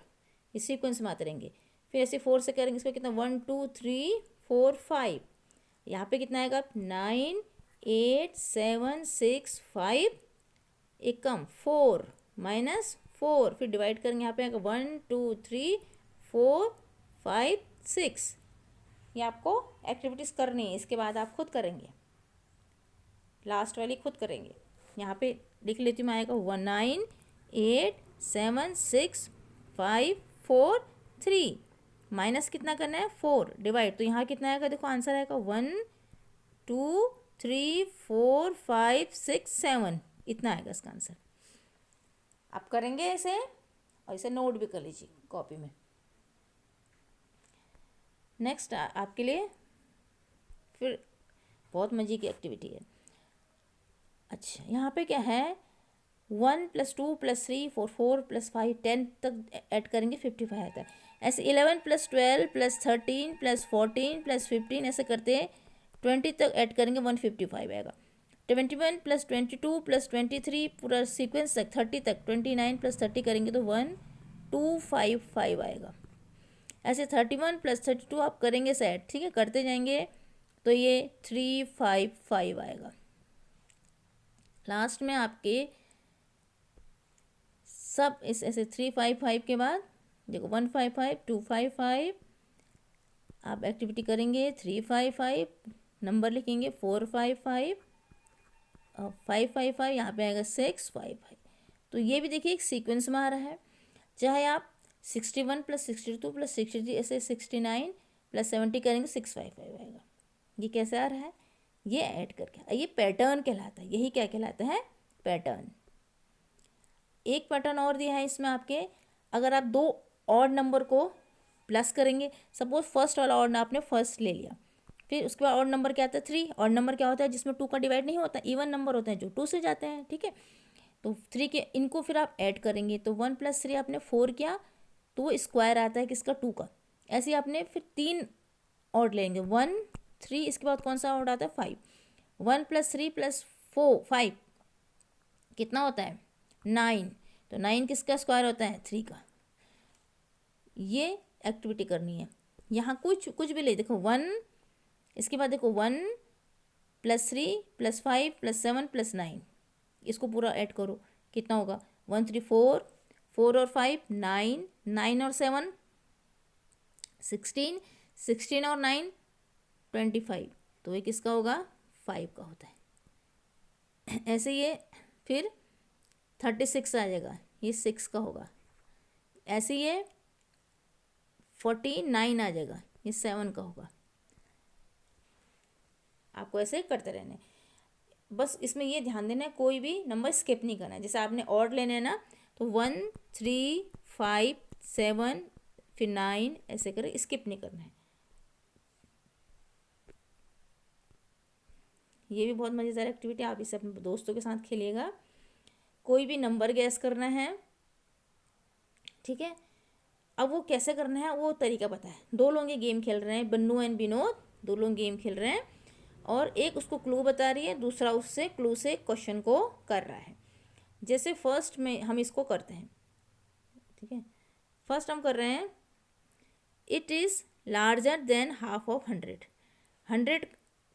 इस सीक्वेंस में आते रहेंगे। फिर ऐसे 4 से करेंगे, इसको कितना 1 2 3 4 5, यहाँ पे कितना आएगा 9 8 7 6 5, एक कम 4 - 4, फिर डिवाइड करेंगे, यहाँ पे आएगा 1 2 3 4 5 6। ये आपको एक्टिविटीज़ करनी है, इसके बाद आप खुद करेंगे, लास्ट वाली खुद करेंगे। यहाँ पे लिख लेती हूँ, आएगा 1 9 8 7 6 5 4 3, माइनस कितना करना है 4, डिवाइड, तो यहाँ कितना आएगा, देखो आंसर आएगा 1 2 3 4 5 6 7, इतना आएगा इसका आंसर। आप करेंगे ऐसे, और इसे नोट भी कर लीजिए कॉपी में। नेक्स्ट आपके लिए फिर बहुत मजे की एक्टिविटी है। अच्छा, यहाँ पे क्या है, 1 + 2 + 3 4 4 + 5 10 तक ऐड करेंगे 55 आता है। ऐसे 11 + 12 + 13 + 14 + 15 ऐसे करते हैं 20 तक ऐड करेंगे 155 आएगा। 21 + 22 + 23 पूरा सीक्वेंस तक 30 तक 29 + 30 करेंगे तो 1255 आएगा। ऐसे 31 + 32 आप करेंगे सेट, ठीक है, करते जाएंगे तो ये 355 आएगा। लास्ट में आपके सब इस ऐसे 355 के बाद देखो 155 255, आप एक्टिविटी करेंगे 355, नंबर लिखेंगे 455 और 555, यहाँ पे आएगा 655। तो ये भी देखिए एक सीक्वेंस में आ रहा है, चाहे आप 61 + 62 + 63 ऐसे 69 + 70 करेंगे 655 आएगा। ये कैसे आ रहा है, ये ऐड करके, ये पैटर्न कहलाता है, यही क्या कहलाता है, पैटर्न। एक पैटर्न और दिया है इसमें आपके, अगर आप 2 ऑड नंबर को प्लस करेंगे, सपोज फर्स्ट वाला ऑड आपने फर्स्ट ले लिया, फिर उसके बाद ऑड नंबर क्या आता है 3, ऑड नंबर क्या होता है जिसमें 2 का डिवाइड नहीं होता, इवन नंबर होते हैं जो 2 से जाते हैं, ठीक है। तो 3 के इनको फिर आप ऐड करेंगे तो 1 + 3 आपने 4 किया तो वो स्क्वायर आता है किसका, 2 का। ऐसे ही आपने फिर 3 ऑड लेंगे 1 3, इसके बाद कौन सा ऑड आता है 5, 1 + 3 + 4 5 कितना होता है 9, तो 9 किसका स्क्वायर होता है 3 का। ये एक्टिविटी करनी है, यहाँ कुछ भी ले, देखो 1, इसके बाद देखो 1 + 3 + 5 + 7 + 9, इसको पूरा ऐड करो, कितना होगा 1 3 4 4 और 5 9 9 और 7 16 16 और 9 25, तो ये किसका होगा 5 का होता है। ऐसे ये फिर 36 आ जाएगा, ये 6 का होगा। ऐसे ये 49 आ जाएगा, ये 7 का होगा। आपको ऐसे करते रहना है, बस इसमें ये ध्यान देना है कोई भी नंबर स्किप नहीं करना है। जैसे आपने ऑड लेना है ना, तो 1 3 5 7 फिर 9 ऐसे करें, स्किप नहीं करना है। ये भी बहुत मज़ेदार एक्टिविटी, आप इसे अपने दोस्तों के साथ खेलिएगा। कोई भी नंबर गैस करना है, ठीक है। अब वो कैसे करना है वो तरीका पता है, 2 लोग ये गेम खेल रहे हैं, बन्नू एंड विनोद, 2 लोग गेम खेल रहे हैं और एक उसको क्लू बता रही है, दूसरा उससे क्लू से क्वेश्चन को कर रहा है। जैसे फर्स्ट में हम इसको करते हैं, ठीक है, फर्स्ट हम कर रहे हैं, it is larger than half of 100, 100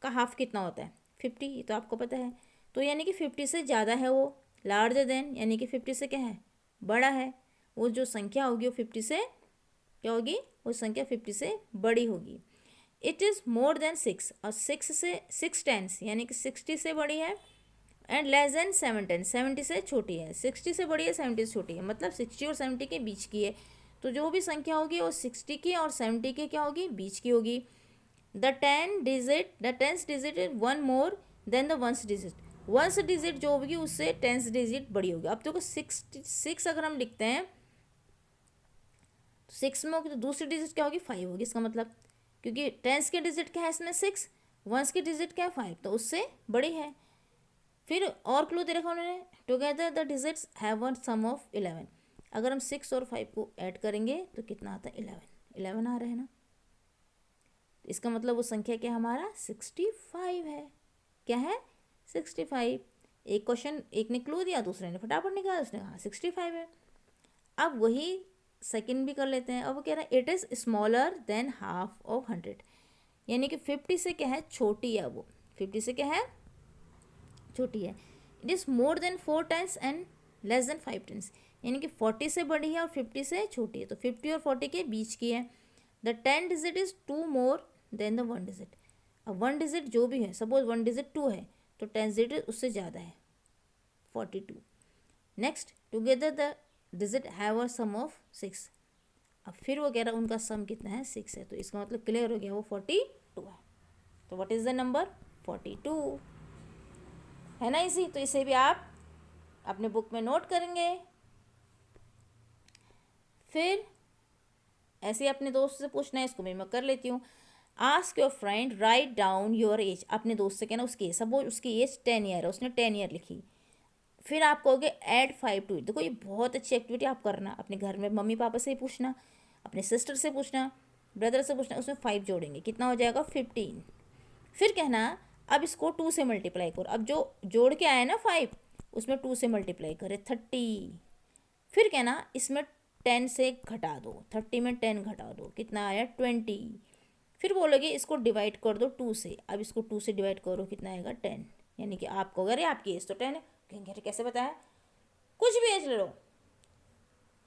का हाफ कितना होता है 50, ये तो आपको पता है, तो यानी कि 50 से ज़्यादा है वो, लार्जर देन यानी कि 50 से क्या है, बड़ा है, वो जो संख्या होगी वो 50 से क्या होगी, वो संख्या 50 से बड़ी होगी। इट इज़ मोर देन 6, और 6 से 6 टेंस यानी कि 60 से बड़ी है, एंड लेस देन 7 टेंस 70 से छोटी है, 60 से बड़ी है 70 से छोटी है, मतलब 60 और 70 के बीच की है। तो जो भी संख्या होगी वो 60 की और 70 के क्या होगी, बीच की होगी। The tenth digit is 1 more than the ones digit, ones digit जो होगी उससे टेंथ डिजिट बड़ी होगी। अब देखो 6 अगर हम लिखते हैं तो 6 में होगी तो दूसरी डिजिट क्या होगी 5 होगी, इसका मतलब क्योंकि टेंस के डिजिट क्या है इसमें 6, वंस की डिजिट क्या है 5, तो उससे बड़ी है। फिर और क्लू दे रखा उन्होंने, together the digits have one sum of 11, अगर हम 6 और 5 को ऐड करेंगे तो कितना आता है 11 आ रहा है ना, इसका मतलब वो संख्या क्या हमारा 65 है, क्या है 65। एक क्वेश्चन एक ने क्लू दिया, दूसरे ने फटाफट निकाला, उसने कहा 65 है। अब वही सेकंड भी कर लेते हैं, अब वो कह रहा है it is smaller than half of 100, यानी कि 50 से क्या है छोटी है, वो 50 से क्या है छोटी है। It is more than 4 times and less than 5 times, यानी कि 40 से बड़ी है और 50 से छोटी है, तो 50 और 40 के बीच की है। The the 10 digit is 2 more than the 1 digit. अब 1 डिजिट जो भी है, सपोज 1 डिजिट 2 है तो 10 डिजिट उससे ज़्यादा है 42। Next, together the digit have a sum of 6। अब फिर वो कह रहा है उनका सम कितना है 6 है, तो इसका मतलब क्लियर हो गया वो 42 है। तो व्हाट इज़ द नंबर 42 है ना इसी। तो इसे भी आप अपने बुक में नोट करेंगे। फिर ऐसे ही अपने दोस्त से पूछना है, इसको मैं कर लेती हूँ। Ask your friend write down your age. अपने दोस्त से कहना उसकी एज, सपोज उसकी एज 10 ईयर है, उसने 10 ईयर लिखी। फिर आप कहोगे ऐड 5 टू इट। देखो ये बहुत अच्छी एक्टिविटी आप करना, अपने घर में मम्मी पापा से ही पूछना, अपने सिस्टर से पूछना, ब्रदर से पूछना, उसमें 5 जोड़ेंगे, कितना हो जाएगा 15। फिर कहना अब इसको 2 से मल्टीप्लाई करो। अब जो जोड़ के आया ना 5, उसमें 2 से मल्टीप्लाई करे 30। फिर कहना इसमें 10 से घटा दो, 30 में 10 घटा दो, कितना आया 20। फिर बोलोगे इसको डिवाइड कर दो 2 से। अब इसको 2 से डिवाइड करो, कितना आएगा 10। यानी कि आपको अगर आपकी एज तो 10 है, कहेंगे अरे कैसे बताया, कुछ भी एज ले लो,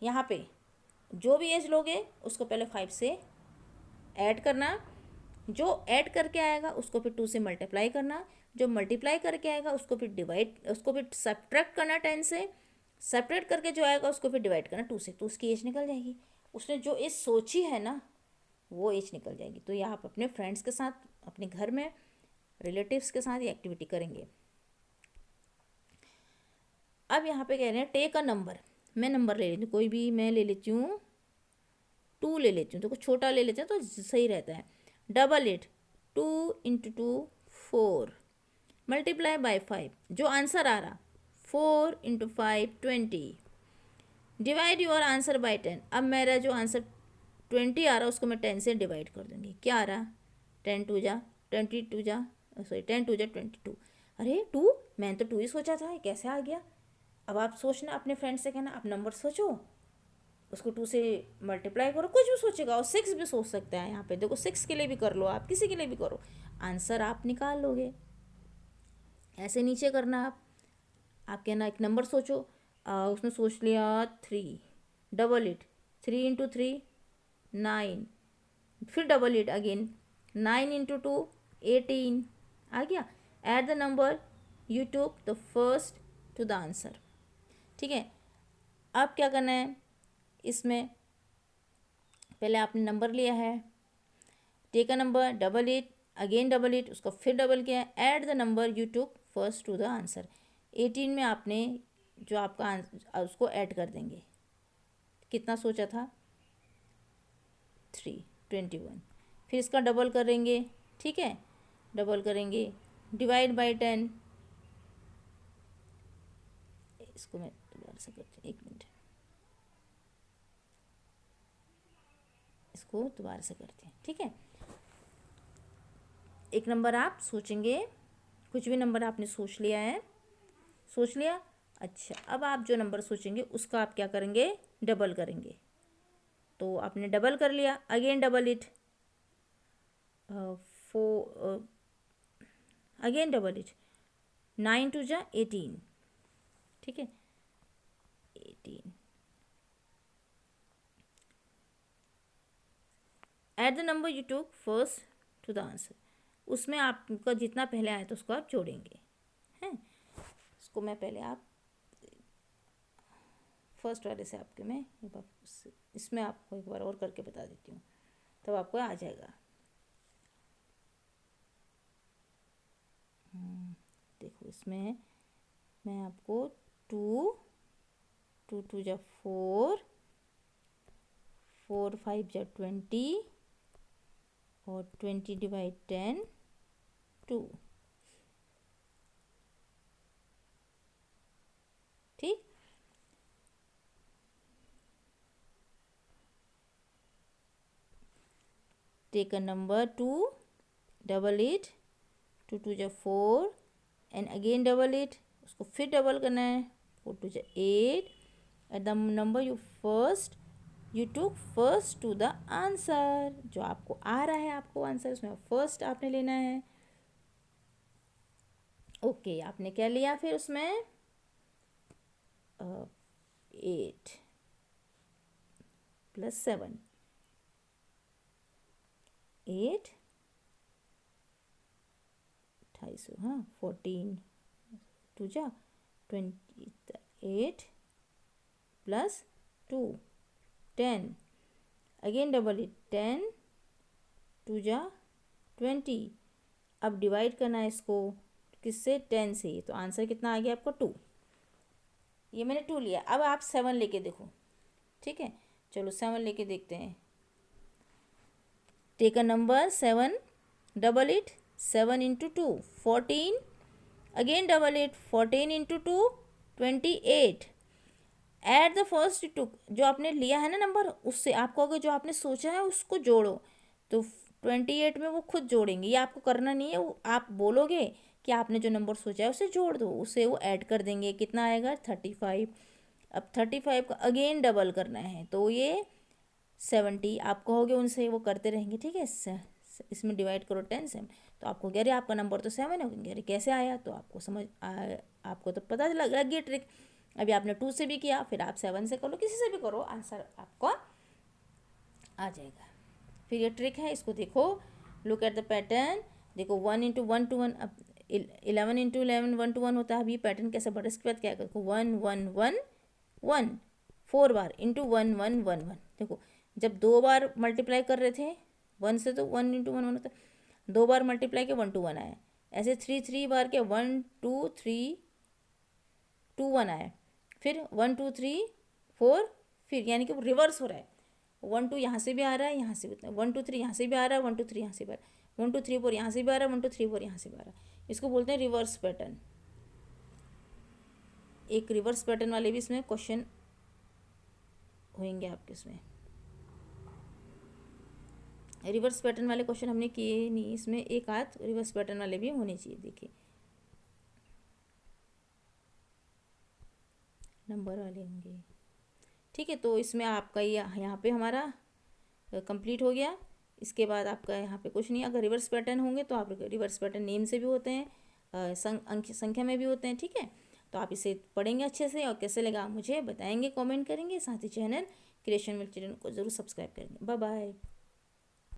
यहाँ पे जो भी एज लोगे उसको पहले 5 से ऐड करना, जो ऐड करके आएगा उसको फिर 2 से मल्टीप्लाई करना, जो मल्टीप्लाई करके आएगा उसको फिर डिवाइड, उसको फिर सब्ट्रैक्ट करना 10 से, सब्ट्रैक्ट करके जो आएगा उसको फिर डिवाइड करना 2 से, तो उसकी एज निकल जाएगी। उसने जो एज सोची है ना वो एज निकल जाएगी। तो ये आप अपने फ्रेंड्स के साथ, अपने घर में रिलेटिव्स के साथ ये एक्टिविटी करेंगे। अब यहाँ पे कह रहे हैं टेक अ नंबर। मैं नंबर ले लेती हूँ, कोई भी मैं ले लेती हूँ 2 ले लेती हूँ, तो कुछ छोटा ले लेते हैं तो सही रहता है। Double it, 2 into 2 4, multiply by 5, जो आंसर आ रहा 4 into 5 20, divide your answer by 10। अब मेरा जो आंसर 20 आ रहा उसको मैं 10 से डिवाइड कर दूँगी, क्या आ रहा 10 टू जा 22 जा, सॉरी 10 टू जा 22। अरे 2, मैंने तो 2 ही सोचा था, कैसे आ गया। अब आप सोचना, अपने फ्रेंड से कहना आप नंबर सोचो, उसको 2 से मल्टीप्लाई करो, कुछ भी सोचेगा, और 6 भी सोच सकता है। यहाँ पे देखो 6 के लिए भी कर लो, आप किसी के लिए भी करो, आंसर आप निकाल लोगे। ऐसे नीचे करना आप कहना एक नंबर सोचो, उसने सोच लिया 3, डबल इट, 3 इंटू 3 9, फिर डबल इट अगेन, 9 इंटू 2 18 आ गया। At the number you took the first to the answer. ठीक है, अब क्या करना है, इसमें पहले आपने नंबर लिया है, take a number, double it, again double it, उसको फिर डबल किया, add the number you took first to the answer. 18 में आपने जो आपका उसको ऐड कर देंगे, कितना सोचा था 3 21। फिर इसका डबल करेंगे, ठीक है, डबल करेंगे, डिवाइड बाय 10। इसको मैं दोबारा से करती हूँ, एक मिनट, इसको दोबारा से करते हैं। ठीक है, एक नंबर आप सोचेंगे, कुछ भी नंबर आपने सोच लिया है, सोच लिया। अच्छा, अब आप जो नंबर सोचेंगे उसका आप क्या करेंगे, डबल करेंगे। तो आपने डबल कर लिया, again double it, 4 again double it, 9 two जा 18, ठीक है 18। Add the number you took first to the answer, उसमें आपका जितना पहले आया तो उसको आप जोड़ेंगे हैं। उसको मैं पहले आप फर्स्ट वाले से आपके मैं इसमें आपको एक बार और करके बता देती हूँ, तब आपको आ जाएगा। देखो इसमें मैं आपको 2 2 टू जा 4, 4 5 जा 20, और 20 डिवाइड 10 2, ठीक। Take a number 2, double it, 2 two जा 4 एंड अगेन डबल इट, उसको फिर डबल करना है, 4 टू जा 8। Add the number you took first to the answer, जो आपको आ रहा है आपको आंसर उसमें फर्स्ट आपने लेना है। ओके, आपने क्या लिया फिर उसमें 8 + 7, 8 250, हाँ 14 2 जा 28 प्लस 2 10, अगेन डबल इट 10 2 जा 20। अब डिवाइड करना है इसको किससे, 10 से, तो आंसर कितना आ गया आपका 2। ये मैंने 2 लिया। अब आप 7 लेके देखो, ठीक है, चलो 7 लेके देखते हैं। Take a number 7, double it 7 into 2 14, again double it 14 into 2 28। Add the first to, जो आपने लिया है ना नंबर, उससे आप कहोगे जो आपने सोचा है उसको जोड़ो, तो 28 में वो खुद जोड़ेंगे, ये आपको करना नहीं है, वो आप बोलोगे कि आपने जो नंबर सोचा है उसे जोड़ दो, उसे वो ऐड कर देंगे, कितना आएगा 35। अब 35 का अगेन डबल करना है, तो ये 70। आप कहोगे उनसे, वो करते रहेंगे, ठीक है। इसमें डिवाइड करो 10 से, तो आपको कह रहे आपका नंबर तो 7 है, कह रहे कैसे आया, तो आपको आपको तो पता लग गया ट्रिक। अभी आपने 2 से भी किया, फिर आप 7 से करो, किसी से भी करो, आंसर आपको आ जाएगा। फिर ये ट्रिक है, इसको देखो, लुक एट द पैटर्न। देखो 1 इंटू 1 टू 1, अब 11 इंटू 11 1 टू 1 होता है। अभी पैटर्न कैसे बढ़े, इसके बाद क्या करो, 1 1 1 1 4 बार इंटू 1 1 1 1। देखो जब 2 बार मल्टीप्लाई कर रहे थे 1 से, तो 1 इंटू 1 1 होता है, 2 बार मल्टीप्लाई के 1 टू 1 आया। ऐसे 3 बार के 1 2 3 2 1 आया, फिर 1 2 3 4, फिर यानी कि वो रिवर्स हो रहा है। 1 2 यहाँ से भी आ रहा है, यहाँ से भी 1 2 3 यहाँ से भी आ रहा है, 1 2 3 यहाँ से भी आ रहा है, 1 2 3 4 यहाँ से भी आ रहा है, 1 2 3 4 यहाँ से भी आ रहा है। इसको बोलते हैं रिवर्स पैटर्न। एक रिवर्स पैटर्न वाले भी इसमें क्वेश्चन होंगे आपके, इसमें रिवर्स पैटर्न वाले क्वेश्चन हमने किए नहीं, इसमें एक आध रिवर्स पैटर्न वाले भी होने चाहिए। देखिए नंबर वाले होंगे, ठीक है। तो इसमें आपका ये यहाँ पे हमारा कंप्लीट हो गया। इसके बाद आपका यहाँ पे कुछ नहीं। अगर रिवर्स पैटर्न होंगे तो आप रिवर्स पैटर्न नेम से भी होते हैं, संख्या में भी होते हैं, ठीक है। तो आप इसे पढ़ेंगे अच्छे से, और कैसे लगा मुझे बताएंगे, कमेंट करेंगे। साथ ही चैनल क्रिएशन विद चिल्ड्रन को ज़रूर सब्सक्राइब करेंगे। Bye bye.